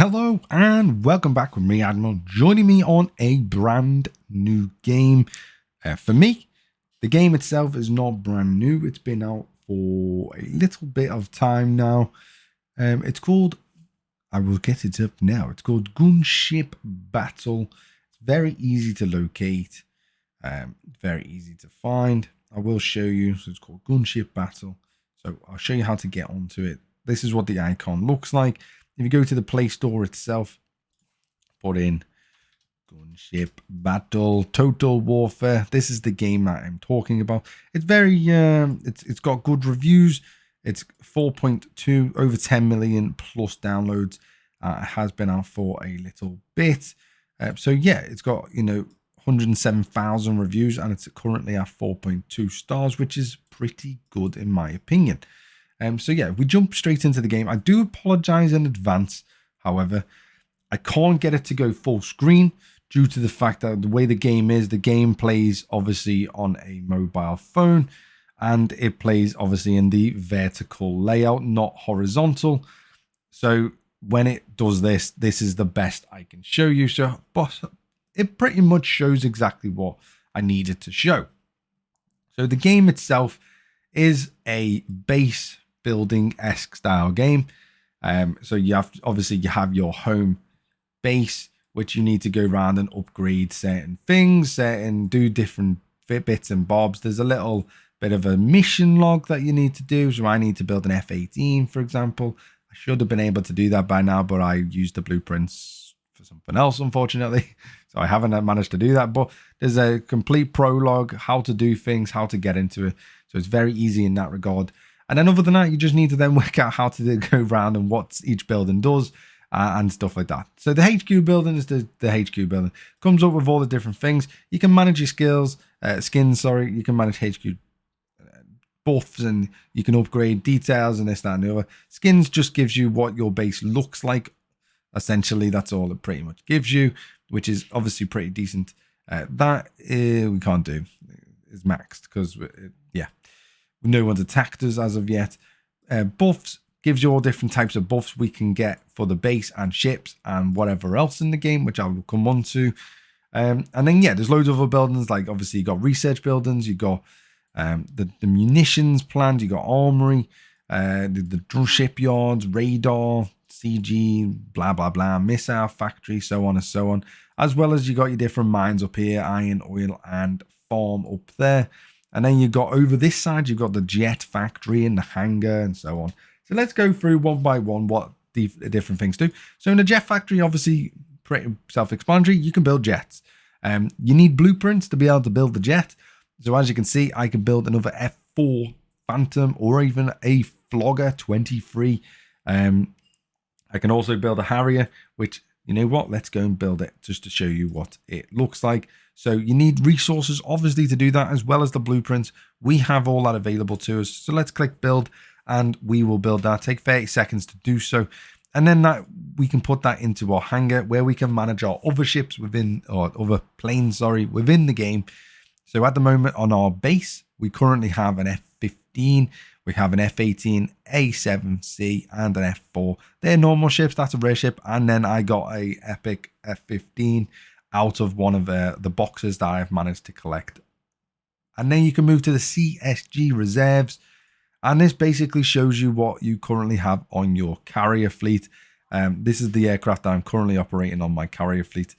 Hello and welcome back with me, Admiral, joining me on a brand new game. For me, the game itself is not brand new. It's been out for a little bit of time now. It's called, I will get it up now. It's called Gunship Battle. It's very easy to locate, very easy to find. I will show you. So it's called Gunship Battle. So I'll show you how to get onto it. This is what the icon looks like. If you go to the Play Store itself, put in Gunship Battle Total Warfare. This is the game that I'm talking about. It's very, it's got good reviews. It's 4.2, over 10 million plus downloads. It has been out for a little bit. So yeah, it's got, 107,000 reviews and it's currently at 4.2 stars, which is pretty good in my opinion. So yeah, we jump straight into the game. I do apologize in advance. However, I can't get it to go full screen due to the fact that the way the game plays obviously on a mobile phone, and it plays obviously in the vertical layout, not horizontal. So when it does this, this is the best I can show you. So, but it pretty much shows exactly what I needed to show. So the game itself is a base building-esque style game. So you have your home base, which you need to go around and upgrade certain things, do different bits and bobs. There's a little bit of a mission log that you need to do. So I need to build an F-18, for example. I should have been able to do that by now, but I used the blueprints for something else, unfortunately. So I haven't managed to do that. But there's a complete prologue, how to do things, how to get into it. So it's very easy in that regard. And then other than that, you just need to then work out how to go around and what each building does and stuff like that. So the HQ building is the HQ building. Comes up with all the different things. You can manage your skins. You can manage HQ buffs and you can upgrade details and this, that, and the other. Skins just gives you what your base looks like. Essentially, that's all it pretty much gives you, which is obviously pretty decent. That we can't do. Is maxed because, yeah. No one's attacked us as of yet. Buffs gives you all different types of buffs we can get for the base and ships and whatever else in the game, which I will come on to. And then, yeah, there's loads of other buildings. Like, obviously, you got research buildings. You got the munitions plant. You got armory, the shipyards, radar, CG, blah, blah, blah, missile factory, so on and so on. As well as you got your different mines up here, iron, oil, and farm up there. And then you got over this side, you've got the jet factory and the hangar and so on. So let's go through one by one what the different things do. So in the jet factory, obviously pretty self-explanatory. You can build jets. You need blueprints to be able to build the jet. So as you can see, I can build another F4 Phantom or even a Flogger 23. I can also build a Harrier, which, you know what, let's go and build it just to show you what it looks like. So you need resources, obviously, to do that, as well as the blueprints. We have all that available to us. So let's click build, and we will build that. Take 30 seconds to do so. And then that we can put that into our hangar, where we can manage our other ships within, or other planes, within the game. So at the moment on our base, we currently have an F-15, we have an F-18, A-7C, and an F-4. They're normal ships. That's a rare ship. And then I got a epic F-15 out of one of the boxes that I've managed to collect. And then you can move to the CSG reserves. And this basically shows you what you currently have on your carrier fleet. This is the aircraft that I'm currently operating on my carrier fleet.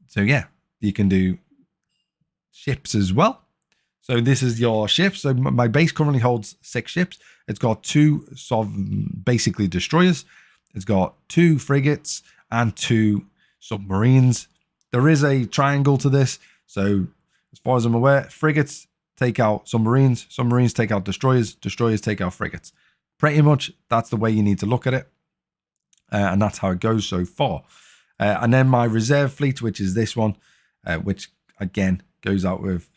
So yeah, you can do ships as well. So this is your ships. So my base currently holds 6 ships. It's got 2 basically destroyers. It's got 2 frigates and 2 submarines. There is a triangle to this. So as far as I'm aware, frigates take out submarines. Submarines take out destroyers. Destroyers take out frigates. Pretty much that's the way you need to look at it. And that's how it goes so far. And then my reserve fleet, which is this one, which again goes out with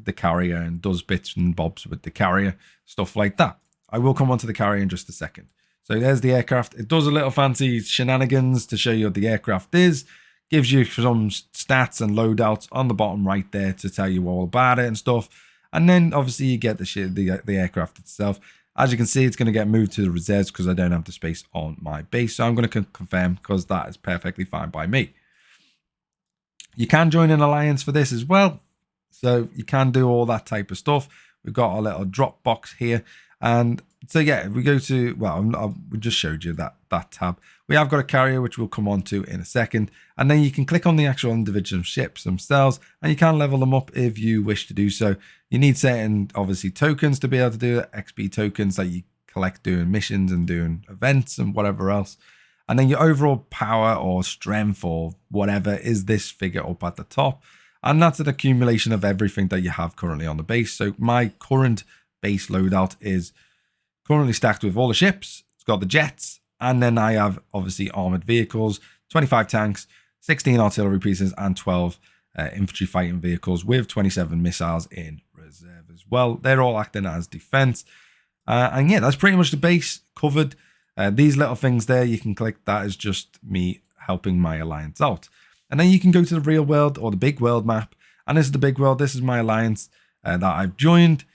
the carrier and does bits and bobs with the carrier, stuff like that. I will come on to the carrier in just a second. So there's the aircraft. It does a little fancy shenanigans to show you what the aircraft is. Gives you some stats and loadouts on the bottom right there to tell you all about it and stuff. And then obviously you get the aircraft itself. As you can see, it's going to get moved to the reserves because I don't have the space on my base. So I'm going to confirm because that is perfectly fine by me. You can join an alliance for this as well. So you can do all that type of stuff. We've got our little drop box here. And so, yeah, if we go to, well, we just showed you that tab. We have got a carrier, which we'll come on to in a second. And then you can click on the actual individual ships themselves, and you can level them up if you wish to do so. You need certain, obviously, tokens to be able to do it, XP tokens that you collect doing missions and doing events and whatever else. And then your overall power or strength or whatever is this figure up at the top. And that's an accumulation of everything that you have currently on the base. So my current base loadout is currently stacked with all the ships. It's got the jets. And then I have, obviously, armored vehicles, 25 tanks, 16 artillery pieces, and 12 infantry fighting vehicles with 27 missiles in reserve as well. They're all acting as defense. And yeah, that's pretty much the base covered. These little things there, you can click. That is just me helping my alliance out. And then you can go to the real world or the big world map. And this is the big world. This is my alliance that I've joined.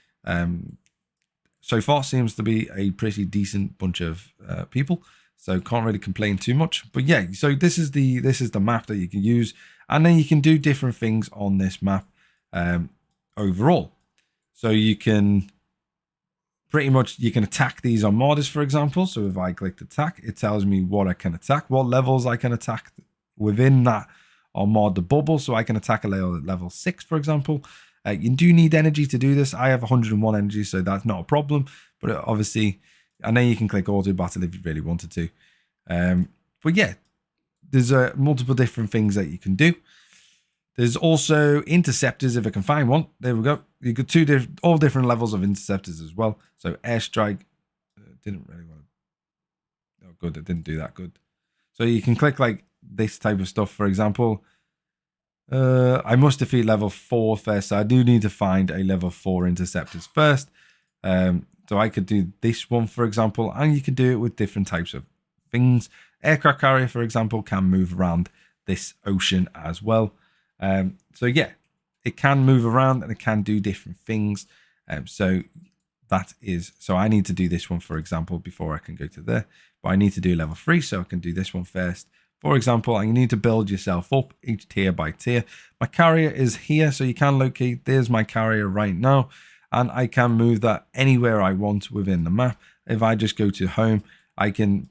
So far seems to be a pretty decent bunch of people. So can't really complain too much. But yeah, so this is the map that you can use. And then you can do different things on this map overall. So you can pretty much, you can attack these armadas, for example. So if I click attack, it tells me what I can attack, what levels I can attack within that armada bubble. So I can attack a level 6, for example. You do need energy to do this. I have 101 energy, so that's not a problem. But obviously, and then you can click auto battle if you really wanted to. But yeah, there's multiple different things that you can do. There's also interceptors if I can find one. There we go. You got all different levels of interceptors as well. So airstrike didn't really want to. Oh, good. It didn't do that good. So you can click like this type of stuff, for example. I must defeat level 4 first, so I do need to find a level 4 interceptors first. So I could do this one, for example, and you can do it with different types of things. Aircraft carrier, for example, can move around this ocean as well. So yeah, it can move around and it can do different things. So I need to do this one, for example, before I can go to there. But I need to do level 3, so I can do this one first. For example, and you need to build yourself up each tier by tier. My carrier is here, so you can locate. There's my carrier right now, and I can move that anywhere I want within the map. If I just go to home, I can,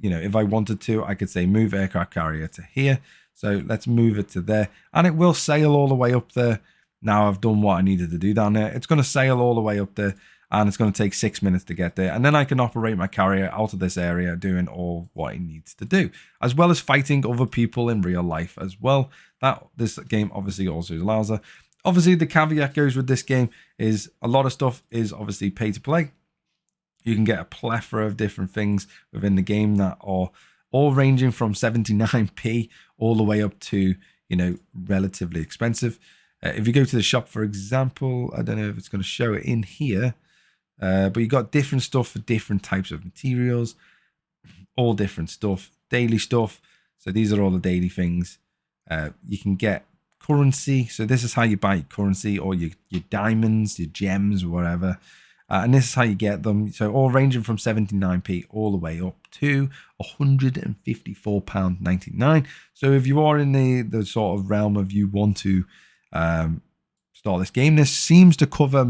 if I wanted to, I could say move aircraft carrier to here. So let's move it to there, and it will sail all the way up there. Now I've done what I needed to do down there. It's going to sail all the way up there, and it's going to take 6 minutes to get there. And then I can operate my carrier out of this area, doing all what it needs to do, as well as fighting other people in real life as well. That this game obviously also allows that. Obviously, the caveat goes with this game is a lot of stuff is obviously pay to play. You can get a plethora of different things within the game that are all ranging from 79p all the way up to, relatively expensive. If you go to the shop, for example, I don't know if it's going to show it in here. But you got different stuff for different types of materials, all different stuff, daily stuff. So these are all the daily things. You can get currency. So this is how you buy currency, or your diamonds, your gems, whatever. And this is how you get them. So all ranging from 79p all the way up to £154.99. So if you are in the sort of realm of you want to start this game, this seems to cover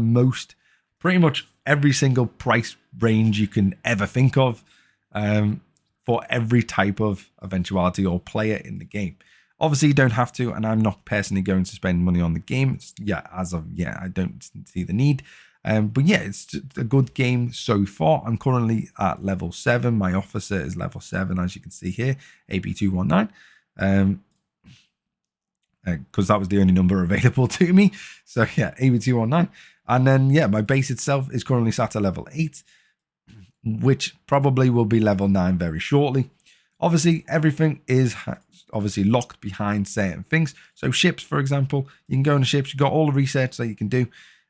pretty much every single price range you can ever think of for every type of eventuality or player in the game. Obviously, you don't have to, and I'm not personally going to spend money on the game. I don't see the need. But yeah, it's just a good game so far. I'm currently at level 7. My officer is level 7, as you can see here, AB219. Because that was the only number available to me. So yeah, AB219. And then, yeah, my base itself is currently sat at level 8, which probably will be level 9 very shortly. Obviously, everything is obviously locked behind certain things. So ships, for example, you can go into ships. You've got all the research that you can do.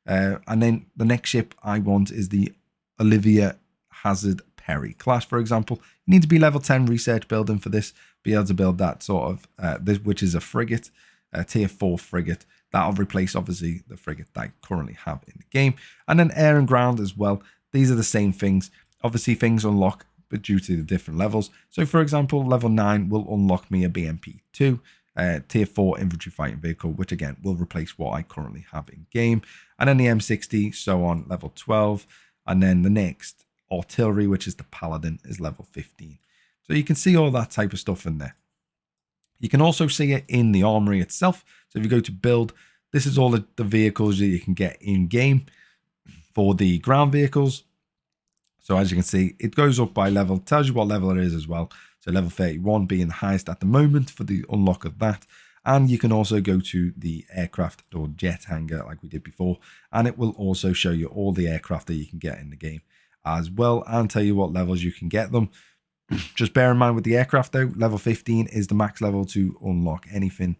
And then the next ship I want is the Olivia Hazard Perry class, for example. You need to be level 10 research building for this. Be able to build that sort of, which is a frigate, a tier 4 frigate. That'll replace, obviously, the frigate that I currently have in the game. And then air and ground as well. these are the same things. Obviously, things unlock, but due to the different levels. So, for example, level 9 will unlock me a BMP-2, tier 4 infantry fighting vehicle, which again will replace what I currently have in game. And then the M60, so on, level 12. And then the next artillery, which is the Paladin, is level 15. So you can see all that type of stuff in there. You can also see it in the armory itself. So if you go to build, this is all the vehicles that you can get in game for the ground vehicles. So as you can see, it goes up by level, tells you what level it is as well. So level 31 being the highest at the moment for the unlock of that. And you can also go to the aircraft or jet hangar like we did before. And it will also show you all the aircraft that you can get in the game as well, and tell you what levels you can get them. Just bear in mind with the aircraft though, level 15 is the max level to unlock anything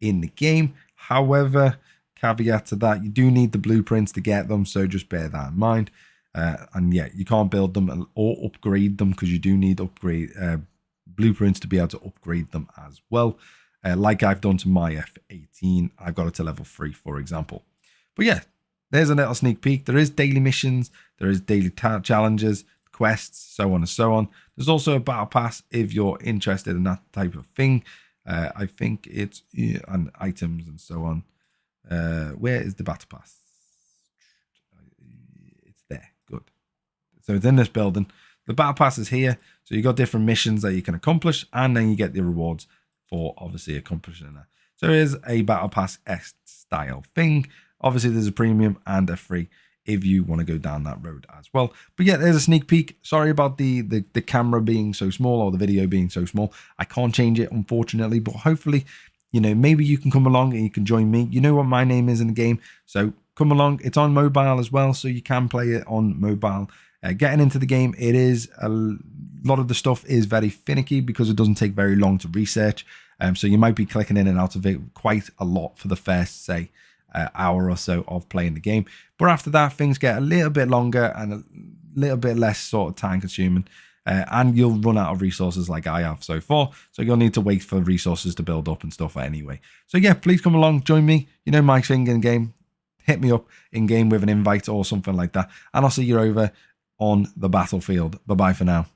in the game. However, caveat to that, you do need the blueprints to get them, so just bear that in mind. And yeah, you can't build them or upgrade them because you do need blueprints to be able to upgrade them as well. Like I've done to my F-18, I've got it to level 3, for example. But yeah, there's a little sneak peek. There is daily missions, there is daily challenges, quests, so on and so on. There's also a battle pass if you're interested in that type of thing. I think it's and items and so on. Where is the battle pass? It's there. Good. So it's in this building. The battle pass is here. So you got different missions that you can accomplish, and then you get the rewards for obviously accomplishing that. So there is a battle pass style thing. Obviously, there's a premium and a free if you want to go down that road as well. But yeah, there's a sneak peek. Sorry about the camera being so small or the video being so small. I can't change it, unfortunately, but hopefully, you know, maybe you can come along and you can join me. You know what my name is in the game, so come along. It's on mobile as well, so you can play it on mobile. Getting into the game, it is a lot of the stuff is very finicky because it doesn't take very long to research. So you might be clicking in and out of it quite a lot for the first, say, hour or so of playing the game. But after that, things get a little bit longer and a little bit less sort of time consuming. And you'll run out of resources like I have so far. So you'll need to wait for resources to build up and stuff anyway. So yeah, please come along, join me. You know my thing in game. Hit me up in game with an invite or something like that. And I'll see you over on the battlefield. Bye-bye for now.